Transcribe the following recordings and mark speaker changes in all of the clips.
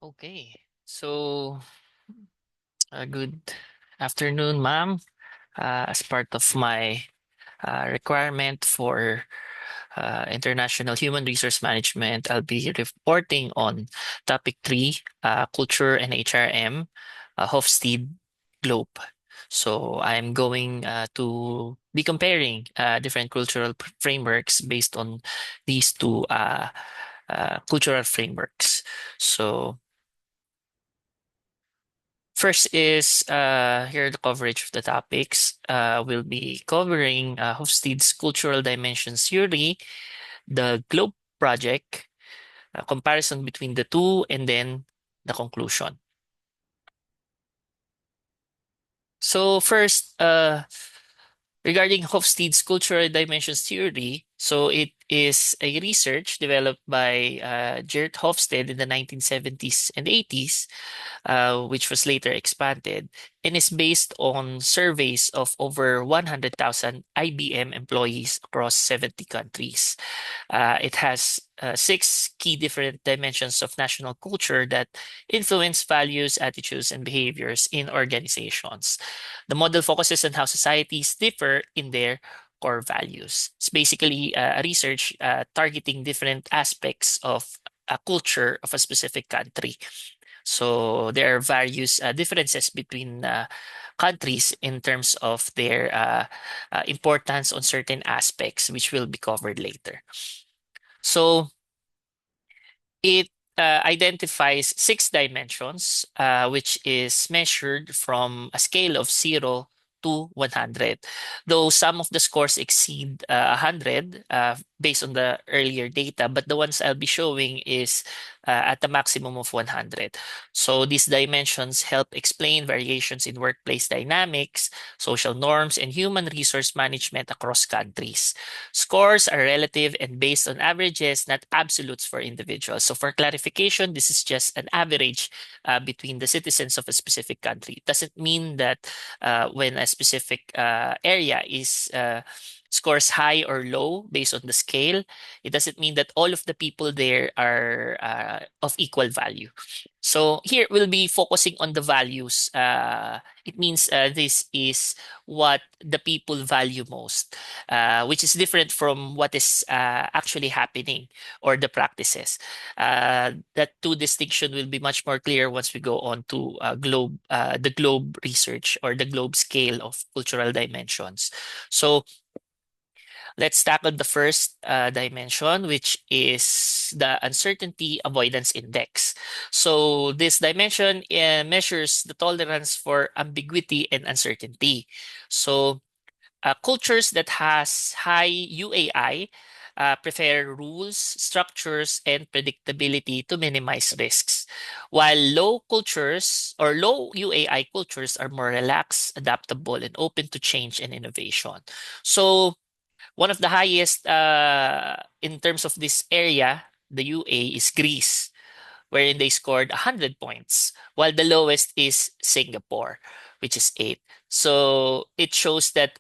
Speaker 1: Okay. So, good afternoon, ma'am. As part of my requirement for international human resource management, I'll be reporting on topic three, culture and HRM, Hofstede Globe. So I'm going to be comparing different cultural frameworks based on these two cultural frameworks. So first is here are the coverage of the topics. We'll be covering Hofstede's cultural dimensions theory, the Globe project, a comparison between the two, and then the conclusion. So first, regarding Hofstede's cultural dimensions theory, so it is a research developed by Gert Hofstede in the 1970s and 80s, which was later expanded, and is based on surveys of over 100,000 IBM employees across 70 countries. It has six key different dimensions of national culture that influence values, attitudes, and behaviors in organizations. The model focuses on how societies differ in their core values. It's basically a research targeting different aspects of a culture of a specific country. So there are various differences between countries in terms of their importance on certain aspects, which will be covered later. So it identifies six dimensions, which is measured from a scale of 0 to 100. Though some of the scores exceed 100 based on the earlier data, but the ones I'll be showing is at a maximum of 100. So these dimensions help explain variations in workplace dynamics, social norms, and human resource management across countries. Scores are relative and based on averages, not absolutes for individuals. So for clarification, this is just an average between the citizens of a specific country. It doesn't mean that when a specific area is scores high or low based on the scale, it doesn't mean that all of the people there are of equal value. So here we'll be focusing on the values. It means this is what the people value most, which is different from what is actually happening or the practices. That two distinction will be much more clear once we go on to the globe research or the globe scale of cultural dimensions. So let's tackle the first dimension, which is the uncertainty avoidance index. So this dimension measures the tolerance for ambiguity and uncertainty. So cultures that has high UAI prefer rules, structures, and predictability to minimize risks, while low cultures or low UAI cultures are more relaxed, adaptable, and open to change and innovation. So one of the highest in terms of this area, the UA is Greece, wherein they scored 100 points, while the lowest is Singapore, which is 8. So it shows that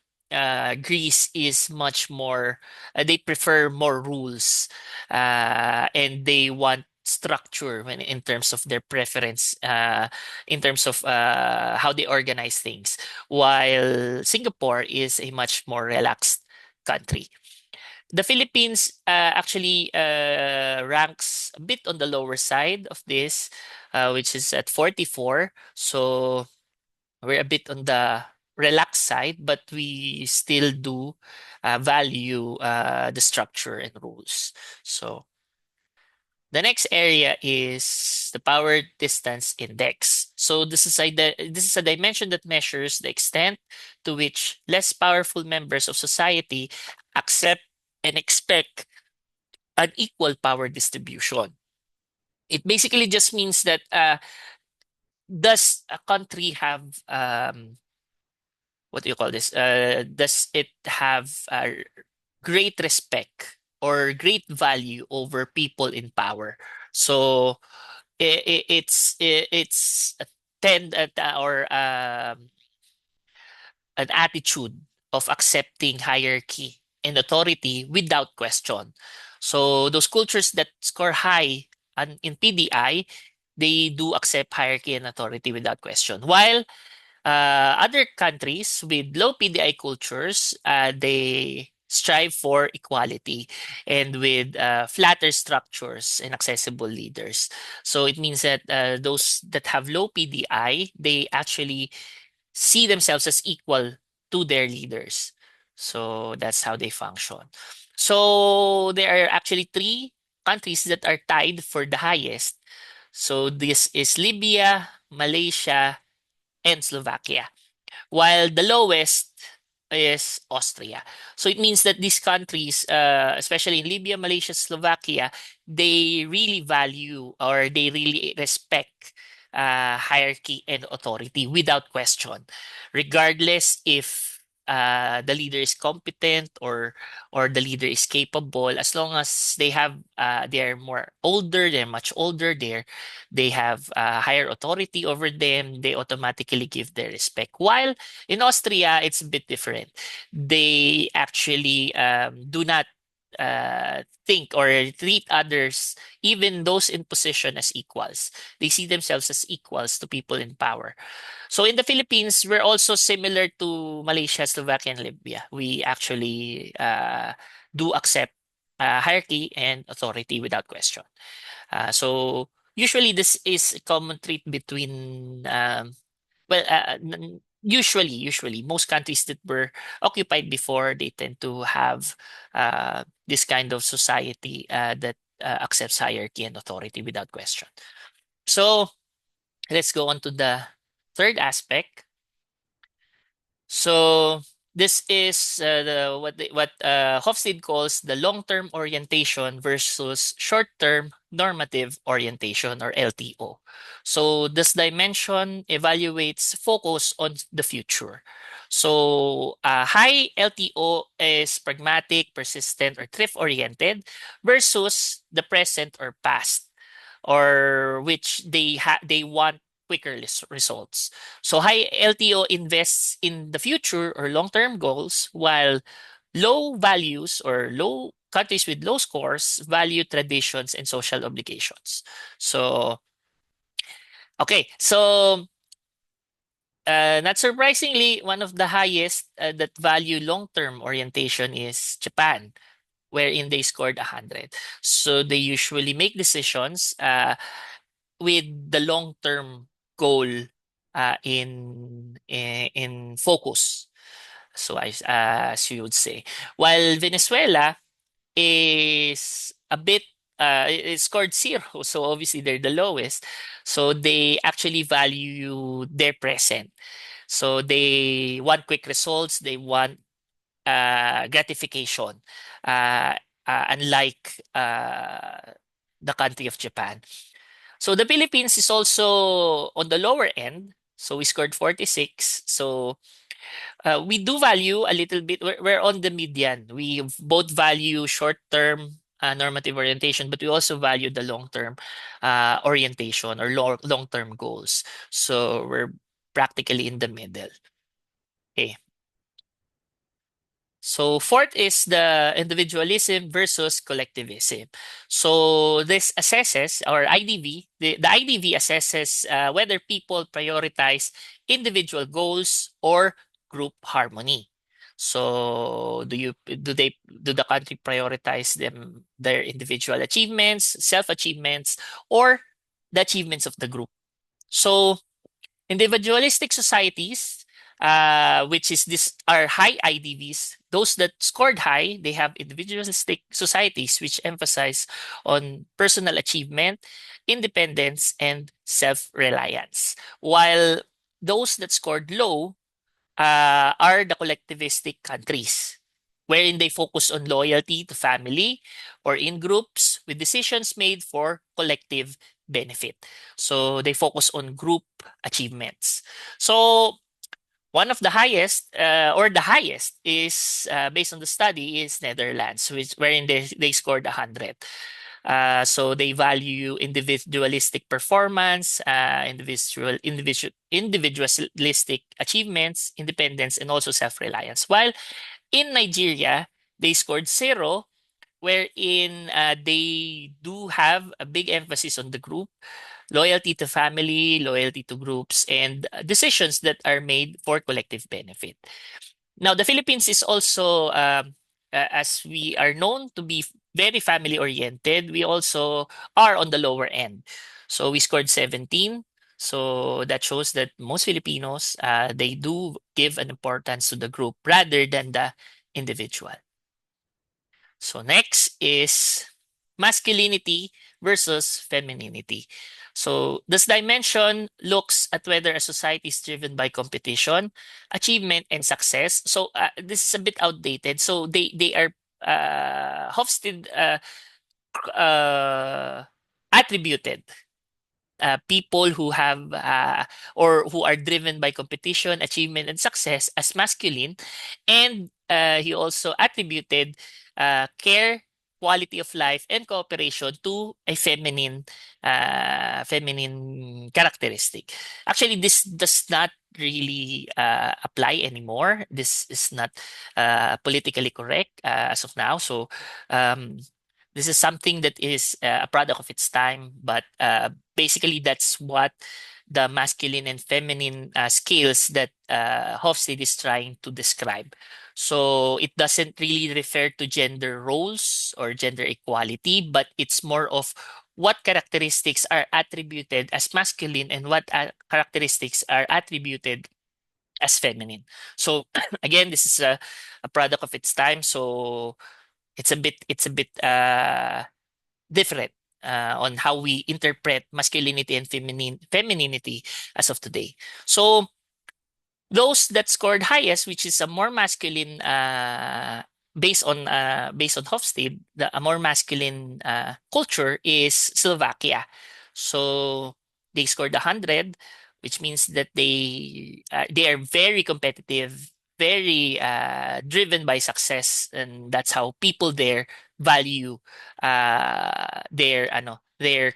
Speaker 1: Greece is much more, they prefer more rules and they want structure when in terms of their preference in terms of how they organize things, while Singapore is a much more relaxed country. The Philippines actually ranks a bit on the lower side of this, which is at 44. So we're a bit on the relaxed side, but we still do value the structure and rules. So the next area is the power distance index. So this is a dimension that measures the extent to which less powerful members of society accept and expect an equal power distribution. It basically just means that does a country have what do you call this? Does it have great respect or great value over people in power? So it's a tend or an attitude of accepting hierarchy and authority without question. So those cultures that score high in PDI they do accept hierarchy and authority without question. While other countries with low PDI cultures, they strive for equality and with flatter structures and accessible leaders. So it means that those that have low PDI, they actually see themselves as equal to their leaders. So that's how they function. So there are actually three countries that are tied for the highest. So this is Libya, Malaysia, and Slovakia, while the lowest is Austria. So it means that these countries, especially in Libya, Malaysia, Slovakia, they really value or they really respect hierarchy and authority without question, regardless if the leader is competent or the leader is capable. As long as they're more older, they're much older, they have higher authority over them, they automatically give their respect. While in Austria, it's a bit different. They actually do not think or treat others, even those in position, as equals. They see themselves as equals to people in power. So in the Philippines, we're also similar to Malaysia, Slovakia, and Libya. We actually do accept hierarchy and authority without question. So usually this is a common trait between usually most countries that were occupied before, they tend to have this kind of society that accepts hierarchy and authority without question. So let's go on to the third aspect. So this is what Hofstede calls the long-term orientation versus short-term normative orientation, or LTO. So this dimension evaluates focus on the future. So high LTO is pragmatic, persistent, or thrift-oriented versus the present or past, or which they want quicker results. So high LTO invests in the future or long-term goals, while low values or low countries with low scores value traditions and social obligations. So okay, so not surprisingly, one of the highest that value long-term orientation is Japan, wherein they scored 100. So they usually make decisions with the long-term goal in focus. So as you would say, while Venezuela is a bit it scored 0, so obviously they're the lowest. So they actually value their present. So they want quick results. They want gratification, unlike the country of Japan. So the Philippines is also on the lower end. So we scored 46. So we do value a little bit. We're on the median. We both value short-term normative orientation, but we also value the long-term orientation or long-term goals. So we're practically in the middle. Okay. So fourth is the individualism versus collectivism. So this assesses, or IDV, the IDV assesses whether people prioritize individual goals or group harmony. So do the country prioritize their individual achievements, self-achievements, or the achievements of the group? So individualistic societies, which is this are high IDVs. Those that scored high, they have individualistic societies which emphasize on personal achievement, independence, and self-reliance. While those that scored low are the collectivistic countries, wherein they focus on loyalty to family or in groups with decisions made for collective benefit. So they focus on group achievements. So one of the highest, or the highest, is based on the study is Netherlands, wherein they scored 100. So they value individualistic performance, individualistic achievements, independence, and also self-reliance. While in Nigeria, they scored 0, wherein they do have a big emphasis on the group, loyalty to family, loyalty to groups, and decisions that are made for collective benefit. Now, the Philippines is also, as we are known to be very family oriented, we also are on the lower end. So we scored 17. So that shows that most Filipinos, they do give an importance to the group rather than the individual. So next is masculinity versus femininity. So this dimension looks at whether a society is driven by competition, achievement, and success. So this is a bit outdated. So they are Hofstede uh, attributed people who have or who are driven by competition, achievement, and success as masculine. And he also attributed care, quality of life, and cooperation to a feminine characteristic. Actually, this does not really apply anymore. This is not politically correct as of now. So um, this is something that is a product of its time, but basically that's what the masculine and feminine scales that Hofstede is trying to describe. So it doesn't really refer to gender roles or gender equality, but it's more of what characteristics are attributed as masculine and what characteristics are attributed as feminine. So again, this is a product of its time. So it's a bit different on how we interpret masculinity and femininity as of today. So those that scored highest, which is a more masculine, based on Hofstede, a more masculine culture is Slovakia. So they scored 100, which means that they are very competitive, very driven by success, and that's how people there value their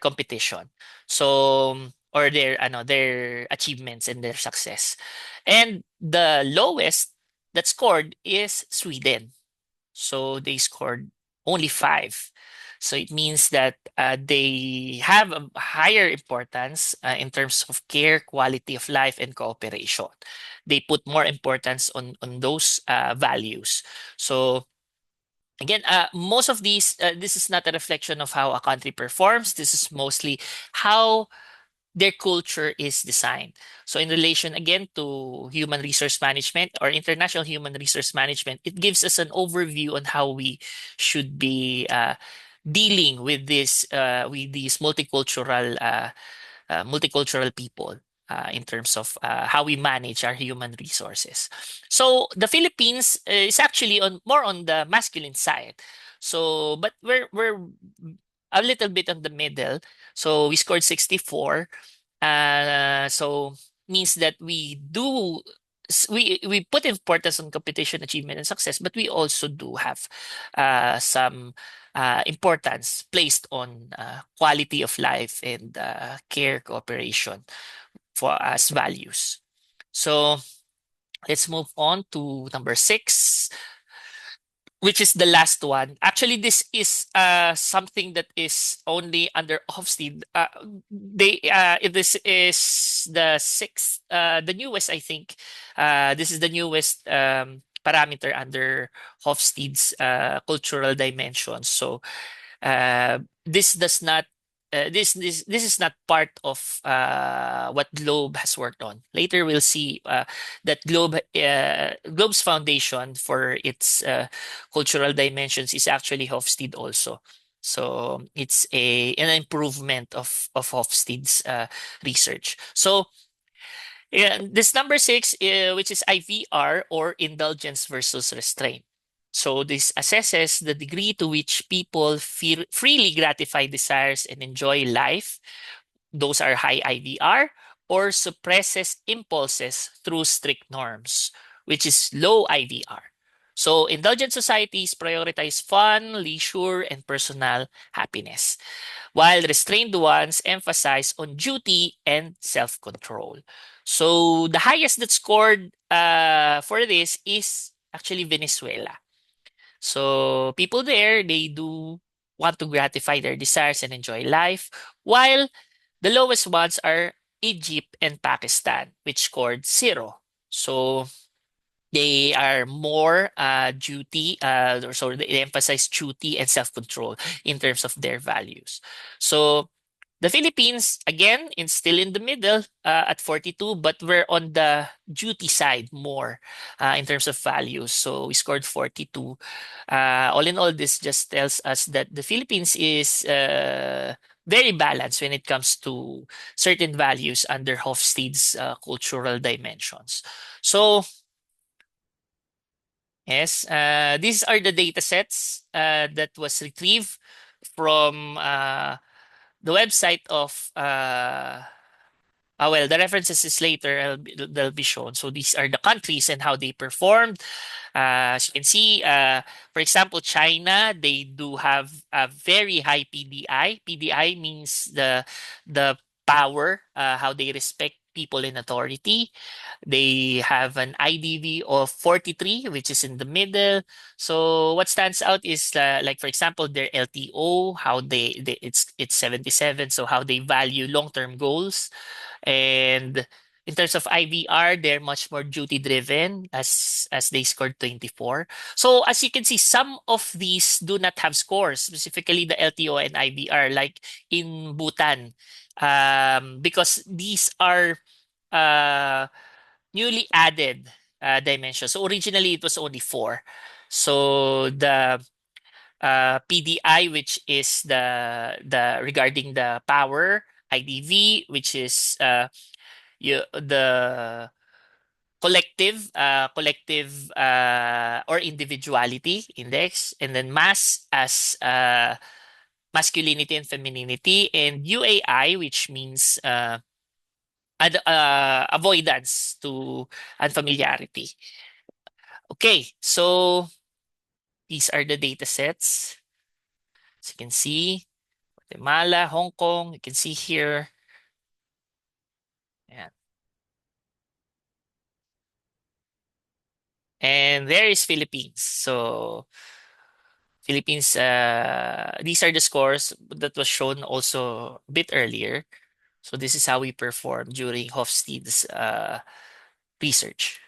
Speaker 1: competition. So or their achievements and their success. And the lowest that scored is Sweden. So they scored only 5. So it means that they have a higher importance in terms of care, quality of life, and cooperation. They put more importance on those values. So again, most of these, this is not a reflection of how a country performs. This is mostly how their culture is designed. So, in relation again to human resource management or international human resource management, it gives us an overview on how we should be dealing with these multicultural people. In terms of how we manage our human resources, so the Philippines is actually on more on the masculine side. So, but we're a little bit on the middle. So we scored 64, so means that we put importance on competition, achievement, and success, but we also do have some importance placed on quality of life and care, cooperation for as values. So let's move on to number 6, which is the last one. Actually, this is something that is only under Hofstede. This is the sixth, the newest, I think. This is the newest parameter under Hofstede's cultural dimensions. So this does not this is not part of what Globe has worked on. Later, we'll see that Globe's foundation for its cultural dimensions is actually Hofstede also. So it's an improvement of Hofstede's research. So yeah, this number 6, which is IVR or indulgence versus restraint. So this assesses the degree to which people freely gratify desires and enjoy life. Those are high IVR, or suppresses impulses through strict norms, which is low IVR. So indulgent societies prioritize fun, leisure, and personal happiness, while restrained ones emphasize on duty and self-control. So the highest that scored for this is actually Venezuela. So people there, they do want to gratify their desires and enjoy life, while the lowest ones are Egypt and Pakistan, which scored zero. So they are more duty, or sorry, they emphasize duty and self-control in terms of their values. So the Philippines, again, is still in the middle at 42, but we're on the duty side more in terms of values. So we scored 42. All in all, this just tells us that the Philippines is very balanced when it comes to certain values under Hofstede's cultural dimensions. So, yes, these are the data sets that was retrieved from the website of well, the references is later. They'll be shown. So these are the countries and how they performed. As you can see, for example, China, they do have a very high PDI. PDI means the power, how they respect people in authority. They have an IDV of 43, which is in the middle. So what stands out is like, for example, their LTO, how it's 77. So how they value long-term goals. And in terms of IVR, they're much more duty driven as they scored 24. So as you can see, some of these do not have scores, specifically the LTO and IVR, like in Bhutan, because these are uh, newly added dimensions. So originally it was only four. So the PDI, which is the regarding the power, IDV, which is the collective or individuality index, and then mass as masculinity and femininity, and UAI, which means avoidance to unfamiliarity. Okay, so these are the data sets. As you can see, Guatemala, Hong Kong, you can see here. Yeah. And there is Philippines. So Philippines, these are the scores that was shown also a bit earlier. So this is how we performed during Hofstede's research.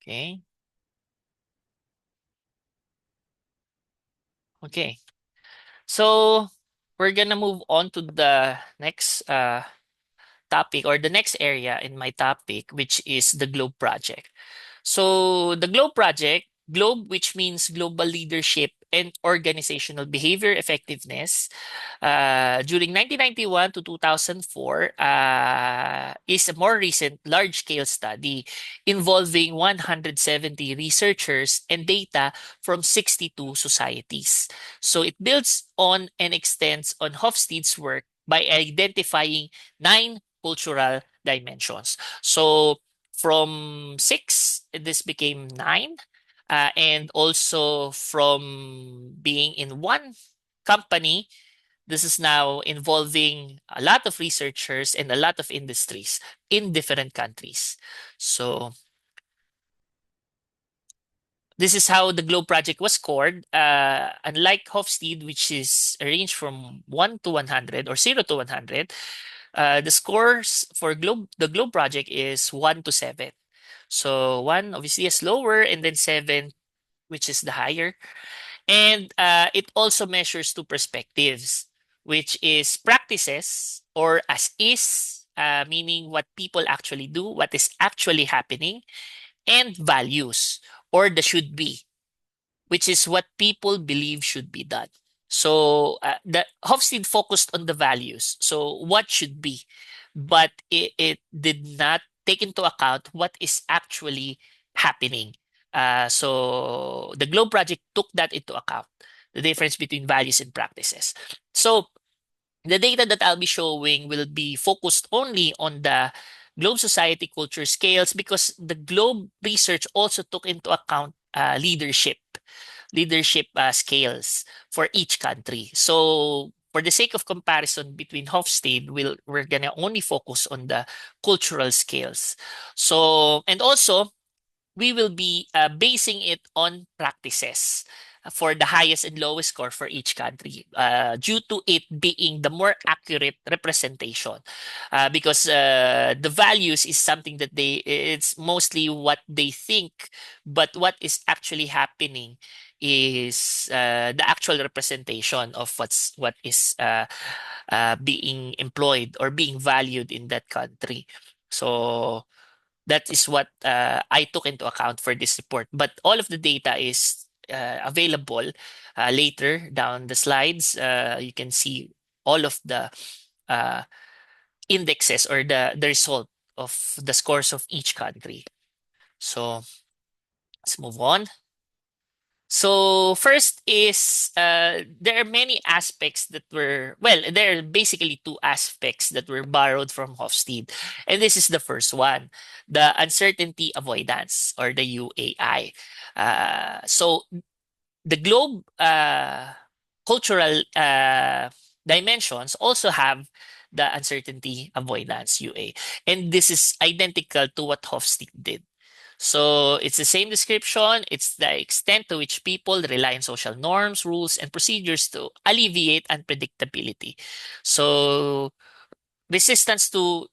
Speaker 1: Okay. Okay. So we're gonna move on to the next topic, or the next area in my topic, which is the Globe Project. So the Globe Project, Globe, which means global leadership and organizational behavior effectiveness, during 1991 to 2004, is a more recent large-scale study involving 170 researchers and data from 62 societies. So it builds on and extends on Hofstede's work by identifying 9 cultural dimensions. So from six, this became nine. And also from being in one company, this is now involving a lot of researchers and a lot of industries in different countries. So this is how the Globe Project was scored. Unlike Hofstede, which is arranged from 1 to 100 or 0 to 100, the scores for the Globe Project is 1 to 7. So 1 obviously is lower, and then 7, which is the higher. And it also measures two perspectives, which is practices or as is, meaning what people actually do, what is actually happening, and values or the should be, which is what people believe should be done. So the Hofstede focused on the values, so what should be, but it did not take into account what is actually happening. So the Globe Project took that into account, the difference between values and practices. So the data that I'll be showing will be focused only on the Globe Society culture scales, because the Globe research also took into account leadership scales for each country. So for the sake of comparison between Hofstede, we're gonna only focus on the cultural scales. So, and also we will be basing it on practices for the highest and lowest score for each country, due to it being the more accurate representation. Because the values is something that it's mostly what they think, but what is actually happening is the actual representation of what is being employed or being valued in that country. So that is what I took into account for this report. But all of the data is available later down the slides. You can see all of the uh, indexes or the result of the scores of each country. So let's move on. So first is there are many aspects that were, well, there are basically two aspects that were borrowed from Hofstede. And this is the first one, the uncertainty avoidance or the UAI. So the globe cultural dimensions also have the uncertainty avoidance UA. And this is identical to what Hofstede did. So it's the same description. It's the extent to which people rely on social norms, rules, and procedures to alleviate unpredictability. So resistance to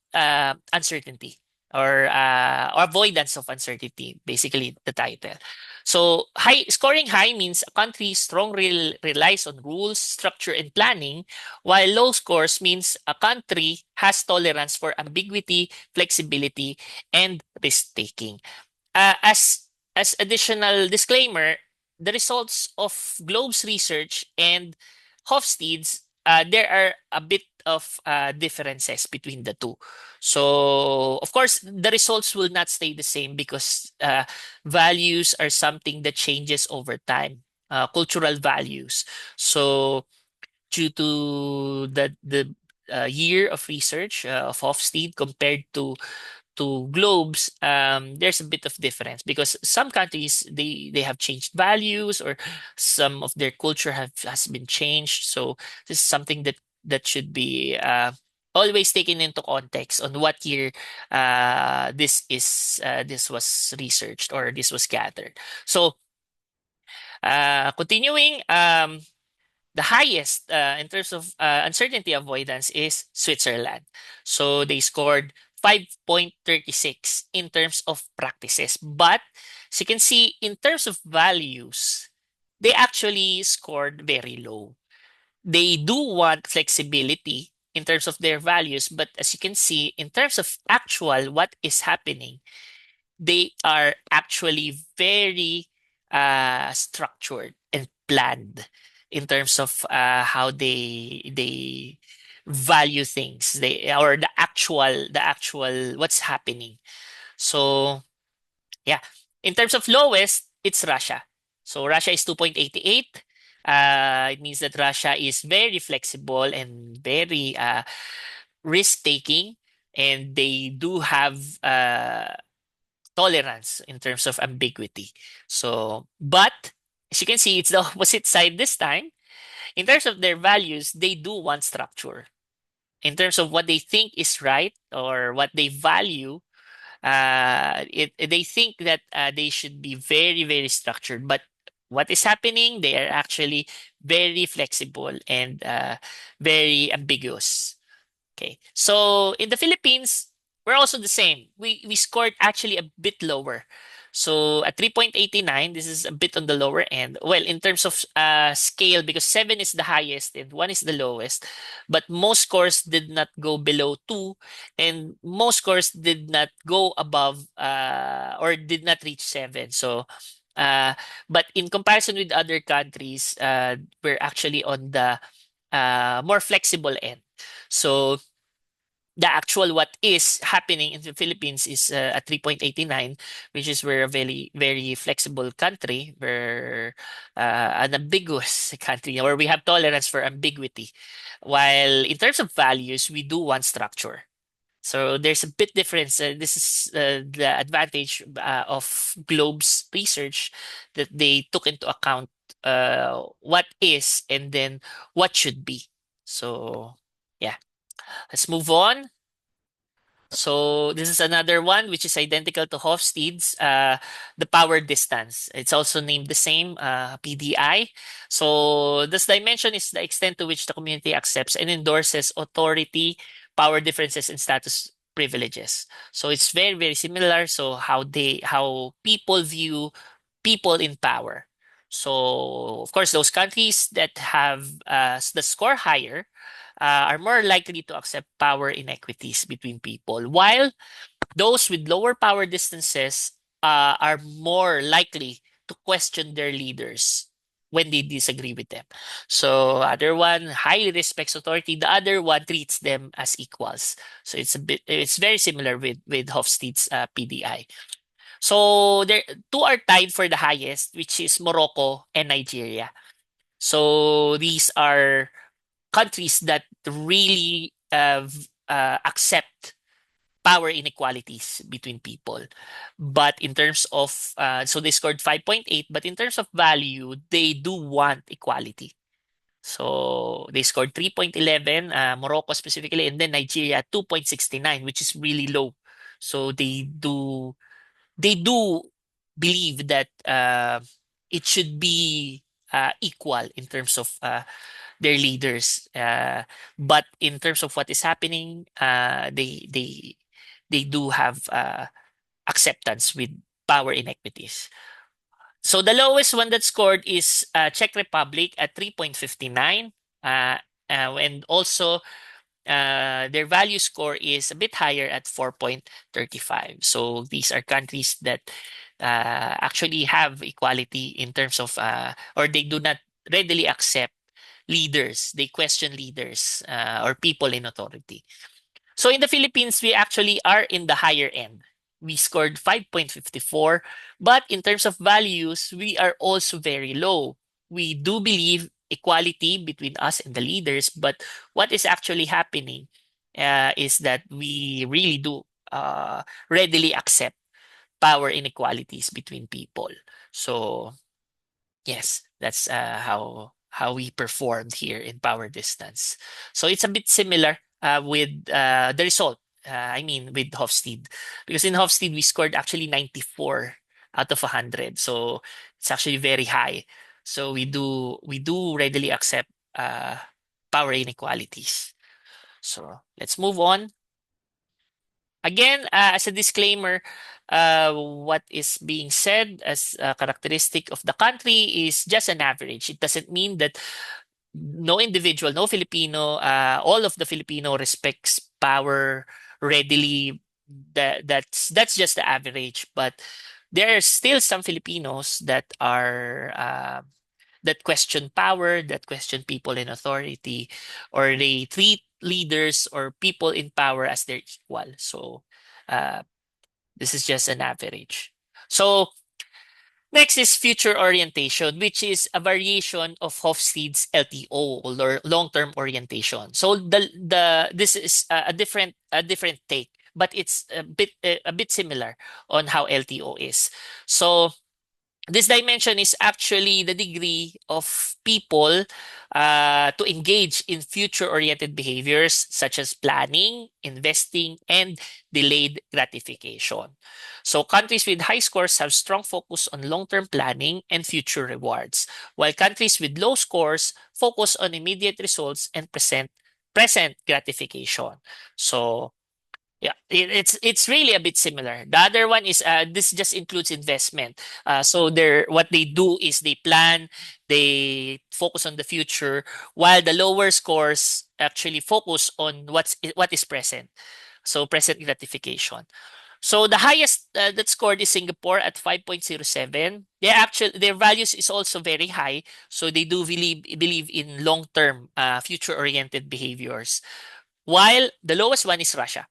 Speaker 1: uncertainty or avoidance of uncertainty, basically the title. So high scoring high means a country strongly relies on rules, structure, and planning, while low scores means a country has tolerance for ambiguity, flexibility, and risk taking. As additional disclaimer, the results of Globe's research and Hofstede's, there are a bit of differences between the two. So, of course, the results will not stay the same because values are something that changes over time. Cultural values. So, due to the year of research of Hofstede compared to globes, there's a bit of difference because some countries they have changed values or some of their culture has been changed. So this is something that should be always taken into context on what year this was researched or this was gathered. So continuing, the highest in terms of uncertainty avoidance is Switzerland. So they scored 5.36 in terms of practices. But as you can see, in terms of values, they actually scored very low. They do want flexibility in terms of their values, but as you can see, in terms of actual what is happening, they are actually very structured and planned in terms of how they value things they or the actual what's happening. So yeah, in terms of lowest, it's Russia. So Russia is 2.88. It means that Russia is very flexible and very risk taking, and they do have tolerance in terms of ambiguity. So, but as you can see, it's the opposite side this time. In terms of their values, they do want structure. In terms of what they think is right or what they value, they think that they should be very, very structured. But what is happening? They are actually very flexible and very ambiguous. Okay. So in the Philippines, we're also the same. We scored actually a bit lower. So at 3.89, this is a bit on the lower end. Well, in terms of scale, because 7 is the highest and 1 is the lowest, but most scores did not go below 2, and most scores did not go above or did not reach 7. So, uh, but in comparison with other countries, we're actually on the more flexible end. So the actual what is happening in the Philippines is at 3.89, which is we're a very, very flexible country. We're an ambiguous country where we have tolerance for ambiguity. While in terms of values, we do want structure. So there's a bit difference. This is the advantage of Globe's research that they took into account what is and then what should be. So yeah, let's move on. So this is another one which is identical to Hofstede's, the power distance. It's also named the same, PDI. So this dimension is the extent to which the community accepts and endorses authority, power differences, and status privileges. So it's very, very similar. So how people view people in power. So of course, those countries that have the score higher are more likely to accept power inequities between people, while those with lower power distances are more likely to question their leaders when they disagree with them. So other one highly respects authority, the other one treats them as equals. So it's very similar with Hofstede's PDI. So there two are tied for the highest, which is Morocco and Nigeria. So these are countries that really accept power inequalities between people. But in terms of, so they scored 5.8, but in terms of value, they do want equality. So they scored 3.11, Morocco specifically, and then Nigeria 2.69, which is really low. So they do believe that it should be equal in terms of their leaders. But in terms of what is happening, they do have acceptance with power inequities. So the lowest one that scored is Czech Republic at 3.59. Uh, and also their value score is a bit higher at 4.35. So these are countries that actually have equality in terms of, or they do not readily accept leaders. They question leaders or people in authority. So in the Philippines, we actually are in the higher end. We scored 5.54, but in terms of values, we are also very low. We do believe equality between us and the leaders, but what is actually happening is that we really do readily accept power inequalities between people. So yes, that's how we performed here in power distance. So it's a bit similar with the result. I mean, with Hofstede, because in Hofstede we scored actually 94 out of 100. So it's actually very high. So we do readily accept power inequalities. So let's move on. Again, as a disclaimer, what is being said as a characteristic of the country is just an average. It doesn't mean that no individual, no Filipino, all of the Filipino respects power readily. That's just the average. But there are still some Filipinos that question power, that question people in authority, or they treat leaders or people in power as their equal. So uh, this is just an average. So next is future orientation, which is a variation of Hofstede's LTO or long-term orientation. So this is a different take, but it's a bit similar on how LTO is. So this dimension is actually the degree of people to engage in future-oriented behaviors such as planning, investing, and delayed gratification. So countries with high scores have strong focus on long-term planning and future rewards, while countries with low scores focus on immediate results and present gratification. So yeah, it's really a bit similar. The other one is this just includes investment. So what they do is they plan, they focus on the future, while the lower scores actually focus on what is present. So present gratification. So the highest that scored is Singapore at 5.07. Their values is also very high. So they do believe in long-term future oriented behaviors. While the lowest one is Russia.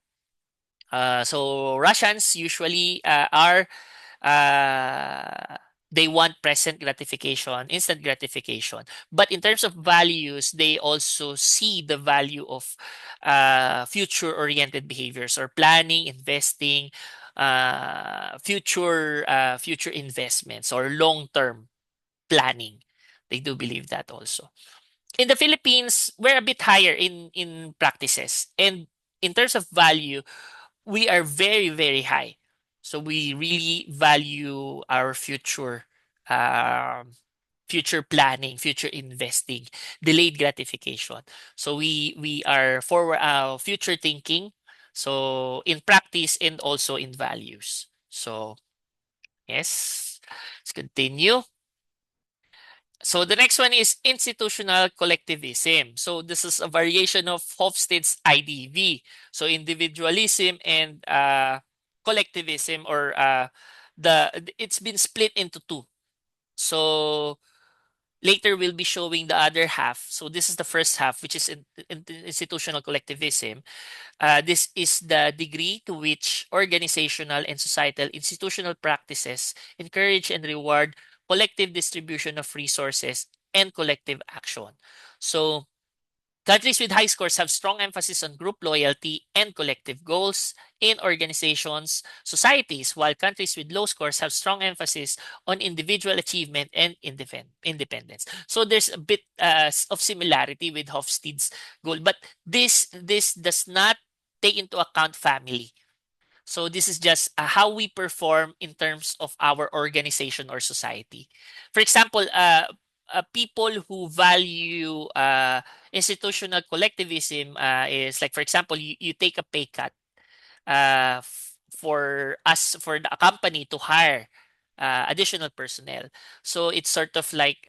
Speaker 1: So Russians usually are uh, they want present gratification, instant gratification. But in terms of values, they also see the value of future-oriented behaviors or planning, investing, future investments or long-term planning. They do believe that also. In the Philippines, we're a bit higher in practices, and in terms of value we are very, very high. So we really value our um, future planning, future investing, delayed gratification. So we are forward, future thinking. So in practice and also in values. So yes, let's continue. So the next one is institutional collectivism. So this is a variation of Hofstede's IDV. So individualism and collectivism, or it's been split into two. So later we'll be showing the other half. So this is the first half, which is institutional collectivism. This is the degree to which organizational and societal institutional practices encourage and reward collective distribution of resources and collective action. So, countries with high scores have strong emphasis on group loyalty and collective goals in organizations, societies, while countries with low scores have strong emphasis on individual achievement and independence. So there's a bit of similarity with Hofstede's goal, but this does not take into account family. So this is just how we perform in terms of our organization or society. For example, people who value institutional collectivism is like, for example, you take a pay cut for the company to hire additional personnel. So it's sort of like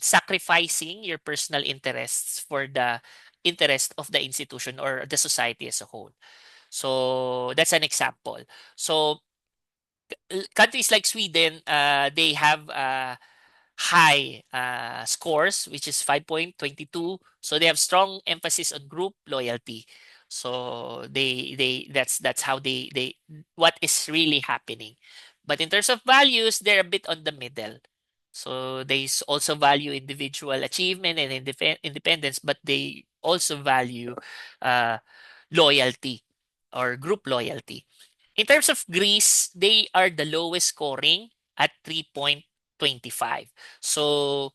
Speaker 1: sacrificing your personal interests for the interest of the institution or the society as a whole. So that's an example. So countries like Sweden, they have high scores, which is 5.22. So they have strong emphasis on group loyalty. So that's how they what is really happening. But in terms of values, they're a bit on the middle. So they also value individual achievement and independence, but they also value uh, loyalty or group loyalty. In terms of Greece, they are the lowest scoring at 3.25. So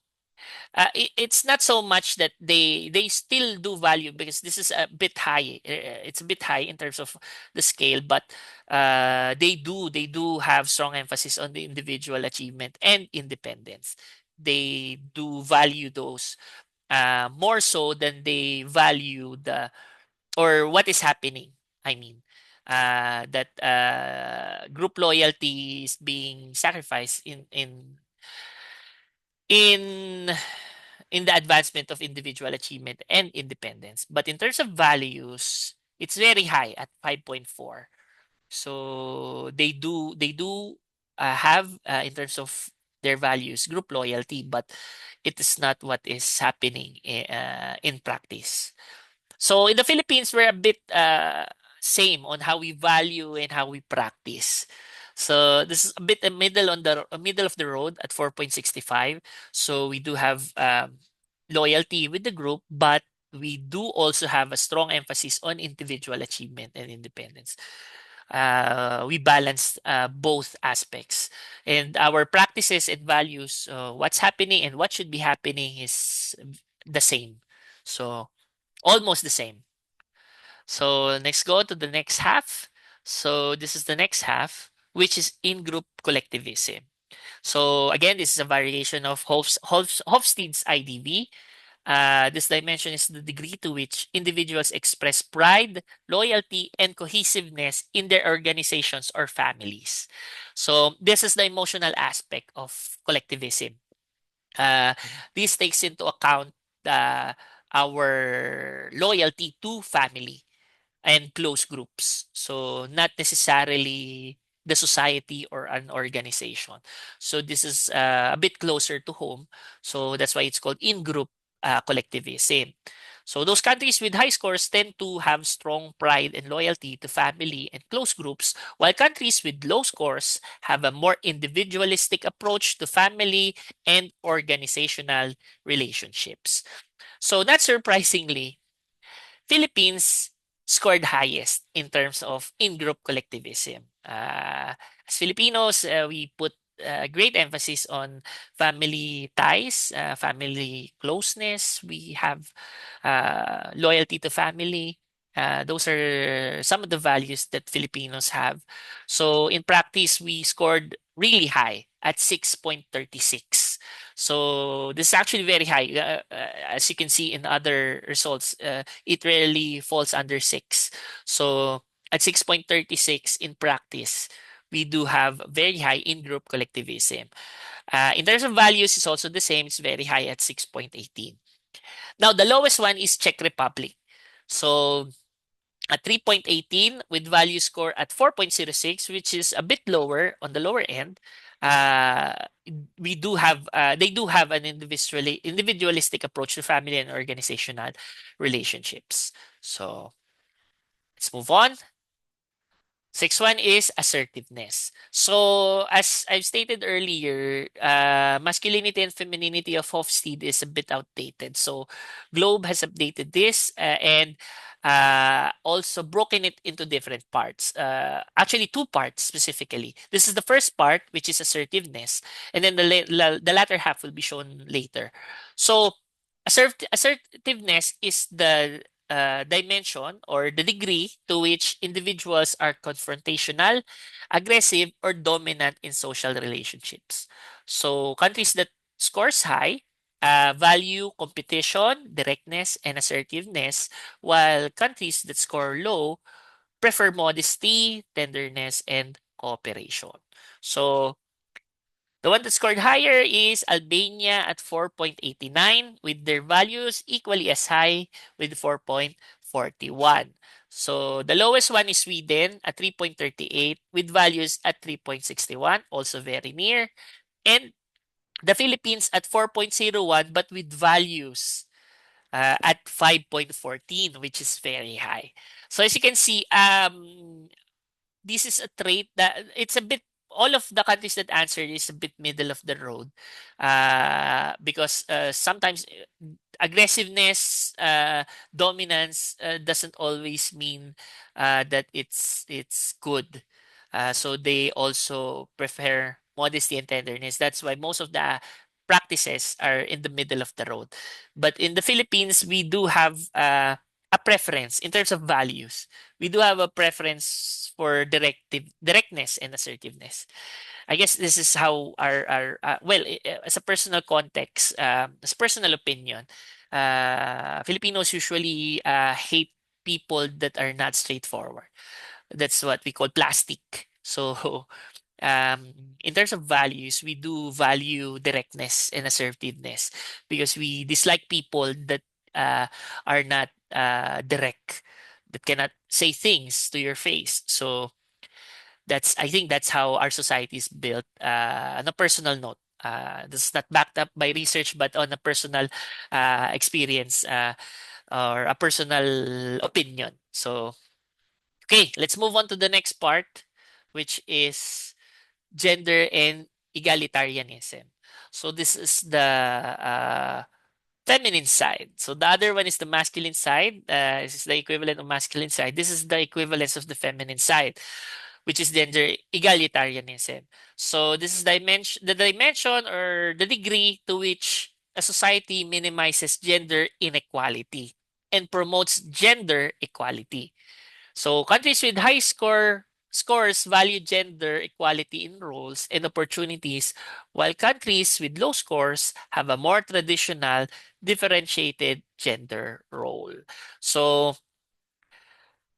Speaker 1: it's not so much that they still do value, because this is a bit high. It's a bit high in terms of the scale, but they do have strong emphasis on the individual achievement and independence. They do value those more so than they value the or what is happening. I mean, that group loyalty is being sacrificed in in the advancement of individual achievement and independence. But in terms of values, it's very high at 5.4. So they do have in terms of their values group loyalty, but it is not what is happening in practice. So in the Philippines, we're a bit same on how we value and how we practice. So this is a bit a middle on the a middle of the road at 4.65. So we do have loyalty with the group, but we do also have a strong emphasis on individual achievement and independence. We balance both aspects, and our practices and values. What's happening and what should be happening is the same. So almost the same. So next, go to the next half. So this is the next half, which is in-group collectivism. So again, this is a variation of Hofstede's IDV. This dimension is the degree to which individuals express pride, loyalty, and cohesiveness in their organizations or families. So this is the emotional aspect of collectivism. Uh, this takes into account uh, our loyalty to family and close groups. So not necessarily the society or an organization. So this is a bit closer to home. So that's why it's called in-group collectivism. So those countries with high scores tend to have strong pride and loyalty to family and close groups, while countries with low scores have a more individualistic approach to family and organizational relationships. So not surprisingly, Philippines scored highest in terms of in-group collectivism. As Filipinos, we put great emphasis on family ties, family closeness. We have loyalty to family. Those are some of the values that Filipinos have. So in practice, we scored really high at 6.36. So this is actually very high. As you can see in other results, it rarely falls under 6. So at 6.36 in practice, we do have very high in-group collectivism. In terms of values, it's also the same. It's very high at 6.18. Now, the lowest one is Czech Republic. So at 3.18 with value score at 4.06, which is a bit lower on the lower end. Uh, we do have they do have an individualistic approach to family and organizational relationships. So let's move on. Sixth one is assertiveness. So, as I've stated earlier, masculinity and femininity of Hofstede is a bit outdated. So, Globe has updated this and also broken it into different parts. Actually, two parts specifically. This is the first part, which is assertiveness, and then the latter half will be shown later. So, assertiveness is the dimension or the degree to which individuals are confrontational, aggressive, or dominant in social relationships. So, countries that scores high value competition, directness, and assertiveness, while countries that score low prefer modesty, tenderness, and cooperation. So, the one that scored higher is Albania at 4.89 with their values equally as high with 4.41. So the lowest one is Sweden at 3.38 with values at 3.61, also very near. And the Philippines at 4.01 but with values at 5.14, which is very high. So as you can see, this is a trait that it's a bit all of the countries that answered is a bit middle of the road because sometimes aggressiveness dominance doesn't always mean that it's good so they also prefer modesty and tenderness. That's why most of the practices are in the middle of the road, but in the Philippines we do have a preference in terms of values. We do have a preference for directness and assertiveness. I guess this is how our well, as a personal context, as a personal opinion, Filipinos usually hate people that are not straightforward. That's what we call plastic. So in terms of values, we do value directness and assertiveness because we dislike people that uh, are not direct, that cannot say things to your face. So that's I think that's how our society is built. On a personal note, this is not backed up by research, but on a personal experience or a personal opinion. So okay, let's move on to the next part, which is gender and egalitarianism. So this is the feminine side. So the other one is the masculine side. This is the equivalent of masculine side. This is the equivalence of the feminine side, which is gender egalitarianism. So this is the dimension or the degree to which a society minimizes gender inequality and promotes gender equality. So countries with high scores value gender equality in roles and opportunities, while countries with low scores have a more traditional, differentiated gender role. So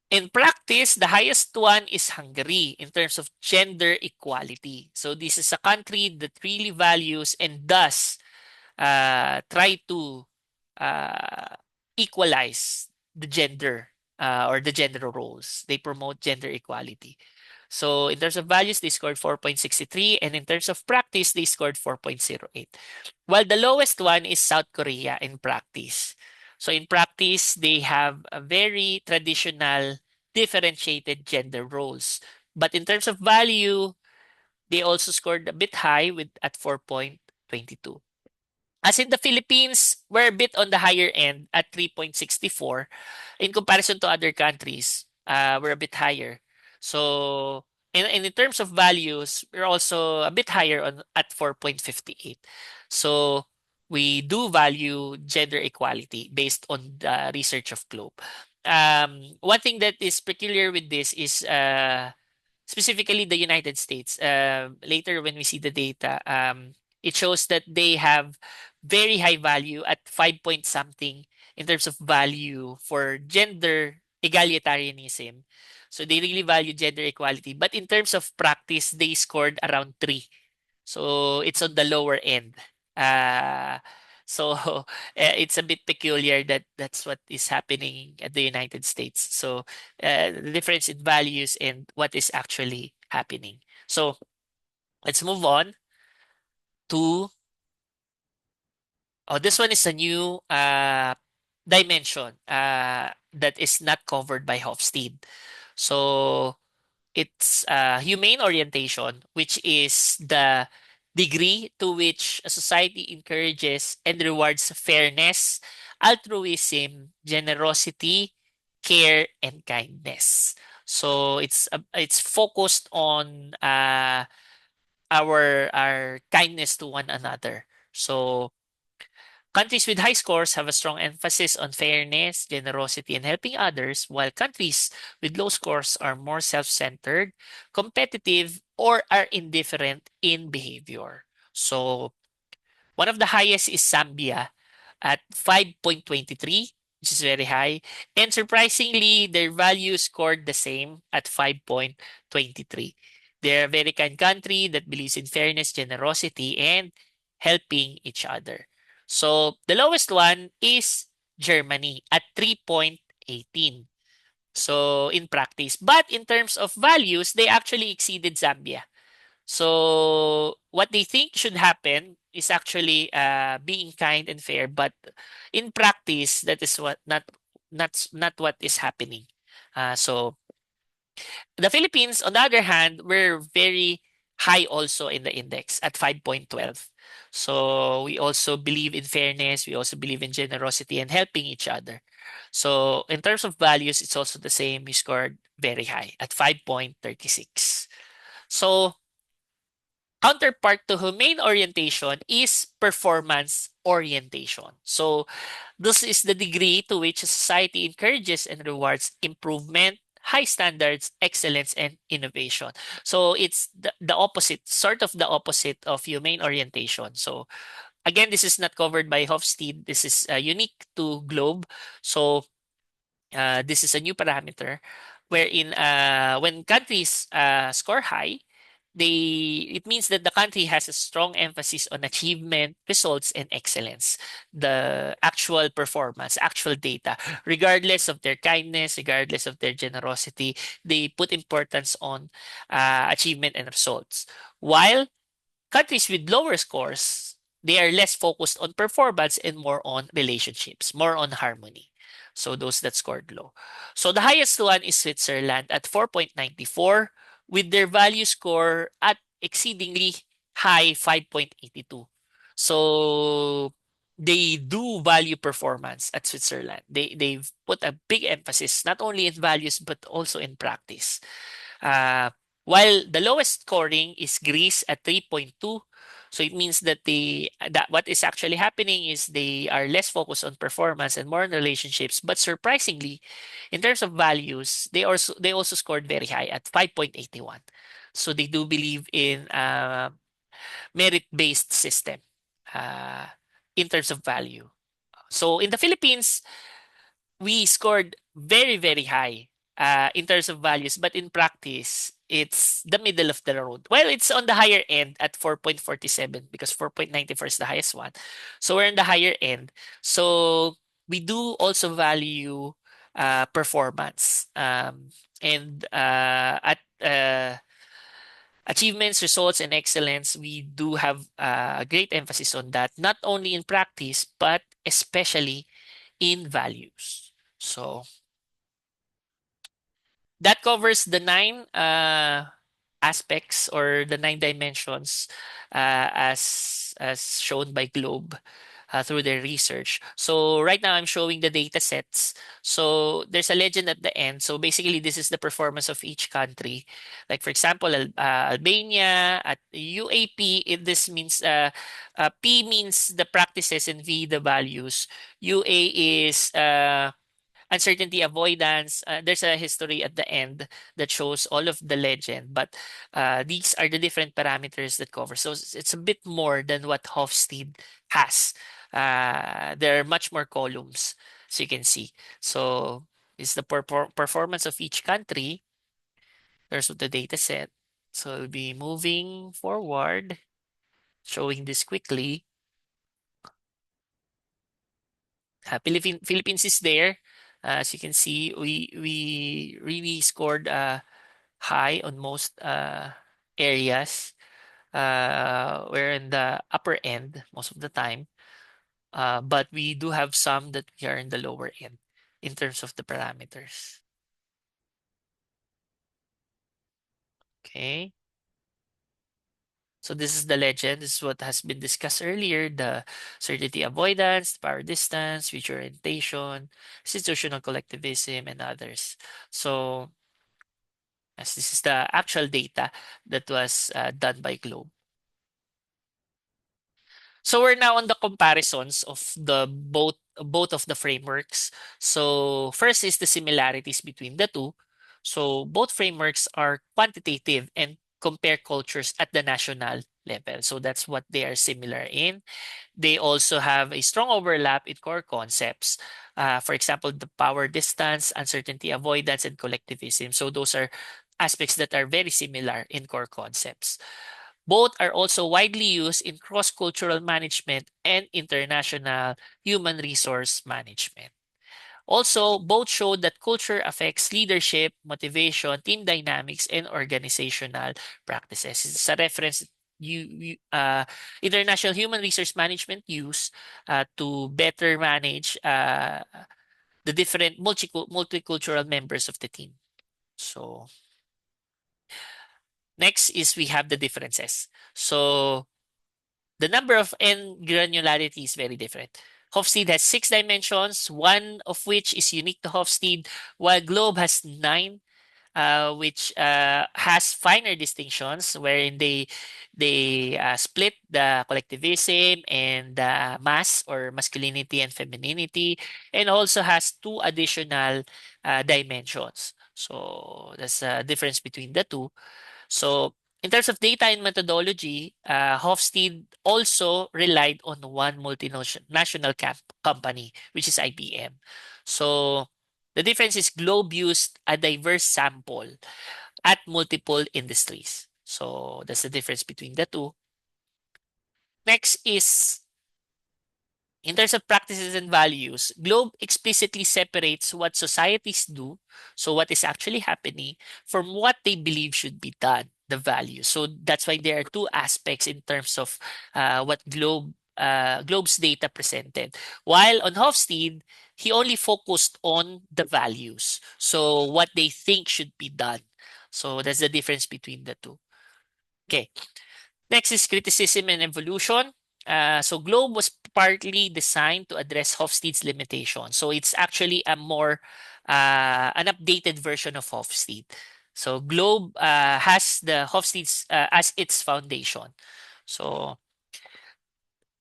Speaker 1: in practice, the highest one is Hungary in terms of gender equality. So this is a country that really values and does try to uh, equalize the gender or the gender roles. They promote gender equality. So in terms of values, they scored 4.63, and in terms of practice, they scored 4.08. While the lowest one is South Korea in practice. So in practice, they have a very traditional, differentiated gender roles. But in terms of value, they also scored a bit high with at 4.22. As in the Philippines, we're a bit on the higher end at 3.64. In comparison to other countries, we're a bit higher. So, in terms of values, we're also a bit higher on at 4.58. So, we do value gender equality based on the research of Globe. one thing that is peculiar with this is specifically the United States. Later, when we see the data, it shows that they have very high value at 5 point something in terms of value for gender egalitarianism. So they really value gender equality. But in terms of practice, they scored around 3. So it's on the lower end. Uh, so it's a bit peculiar that that's what is happening at the United States. So the difference in values and what is actually happening. So let's move on to, oh, this one is a new dimension that is not covered by Hofstede. So it's humane orientation, which is the degree to which a society encourages and rewards fairness, altruism, generosity, care, and kindness. So it's focused on our kindness to one another. So countries with high scores have a strong emphasis on fairness, generosity, and helping others, while countries with low scores are more self centered, competitive, or are indifferent in behavior. So, one of the highest is Zambia at 5.23, which is very high. And surprisingly, their value scored the same at 5.23. They're a very kind country that believes in fairness, generosity, and helping each other. So the lowest one is Germany at 3.18. So in practice. But in terms of values, they actually exceeded Zambia. So what they think should happen is actually being kind and fair, but in practice, that is what not what is happening. So the Philippines, on the other hand, were very high also in the index at 5.12. So we also believe in fairness, we also believe in generosity and helping each other. So in terms of values, it's also the same. We scored very high at 5.36. So counterpart to humane orientation is performance orientation. So this is the degree to which a society encourages and rewards improvement, high standards, excellence, and innovation. So it's the opposite, sort of the opposite of humane orientation. So again, this is not covered by Hofstede. This is unique to Globe. So this is a new parameter wherein when countries score high, it means that the country has a strong emphasis on achievement, results, and excellence. The actual performance, actual data, regardless of their kindness, regardless of their generosity, they put importance on achievement and results. While countries with lower scores, they are less focused on performance and more on relationships, more on harmony. So those that scored low. So the highest one is Switzerland at 4.94 with their value score at exceedingly high 5.82. So they do value performance at Switzerland. They've put a big emphasis not only in values but also in practice. Uh, while the lowest scoring is Greece at 3.2. So it means that what is actually happening is they are less focused on performance and more on relationships. But surprisingly, in terms of values, they also scored very high at 5.81. So they do believe in merit-based system uh, in terms of value. So in the Philippines, we scored very, very high in terms of values, but in practice, it's the middle of the road. Well, it's on the higher end at 4.47 because 4.94 is the highest one. So we're in the higher end. So we do also value performance and at achievements, results, and excellence. We do have a great emphasis on that, not only in practice, but especially in values. So that covers the 9 aspects or the 9 dimensions as shown by Globe through their research. So right now I'm showing the data sets. So there's a legend at the end. So basically this is the performance of each country. Like for example, Albania at UAP, this means P means the practices and V the values. UA is uncertainty avoidance. There's a history at the end that shows all of the legend, but these are the different parameters that cover. So it's a bit more than what Hofstede has. There are much more columns, so you can see. So it's the performance of each country. There's the data set. So we'll be moving forward, showing this quickly. Philippines is there. As you can see, we really scored high on most areas. We're in the upper end most of the time, but we do have some that we are in the lower end in terms of the parameters. Okay. So this is the legend. This is what has been discussed earlier: the certainty avoidance, power distance, future orientation, institutional collectivism, and others. So as this is the actual data that was done by Globe. So we're now on the comparisons of the both of the frameworks. So first is the similarities between the two. So both frameworks are quantitative and compare cultures at the national level. So that's what they are similar in. They also have a strong overlap in core concepts. For example, the power distance, uncertainty avoidance, and collectivism. So those are aspects that are very similar in core concepts. Both are also widely used in cross-cultural management and international human resource management. Also, both show that culture affects leadership, motivation, team dynamics, and organizational practices. It's a reference international human resource management use to better manage the different multicultural members of the team. So next is we have the differences. So the number of n granularity is very different. Hofstede has 6 dimensions, one of which is unique to Hofstede, while Globe has 9, which has finer distinctions wherein they split the collectivism and the mass or masculinity and femininity, and also has 2 additional dimensions. So that's a difference between the two. So in terms of data and methodology, Hofstede also relied on one multinational company, which is IBM. So the difference is Globe used a diverse sample at multiple industries. So that's the difference between the two. Next is in terms of practices and values, Globe explicitly separates what societies do, so what is actually happening, from what they believe should be done, the values. So that's why there are 2 aspects in terms of what Globe's data presented. While on Hofstede, he only focused on the values, so what they think should be done. So that's the difference between the two. Okay. Next is criticism and evolution. So Globe was partly designed to address Hofstede's limitations. So it's actually a more an updated version of Hofstede. So Globe has the Hofstede's as its foundation. So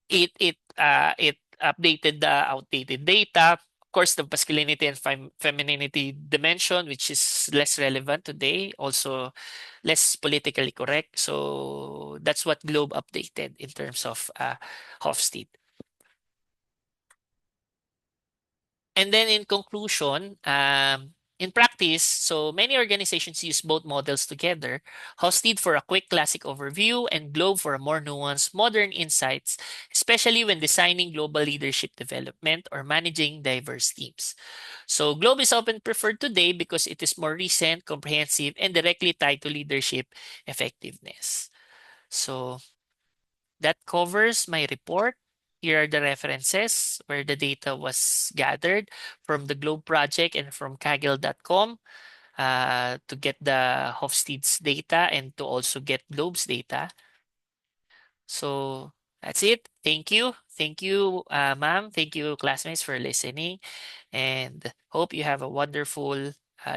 Speaker 1: it updated the outdated data. Of course, the masculinity and femininity dimension, which is less relevant today, also less politically correct. So that's what Globe updated in terms of Hofstede. And then in conclusion, in practice, so many organizations use both models together, Hosted for a quick classic overview and Globe for a more nuanced, modern insights, especially when designing global leadership development or managing diverse teams. So Globe is often preferred today because it is more recent, comprehensive, and directly tied to leadership effectiveness. So that covers my report. Here are the references where the data was gathered from the Globe project and from Kaggle.com to get the Hofstede's data and to also get Globe's data. So that's it. Thank you. Thank you, ma'am. Thank you, classmates, for listening. And hope you have a wonderful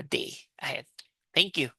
Speaker 1: day ahead. Thank you.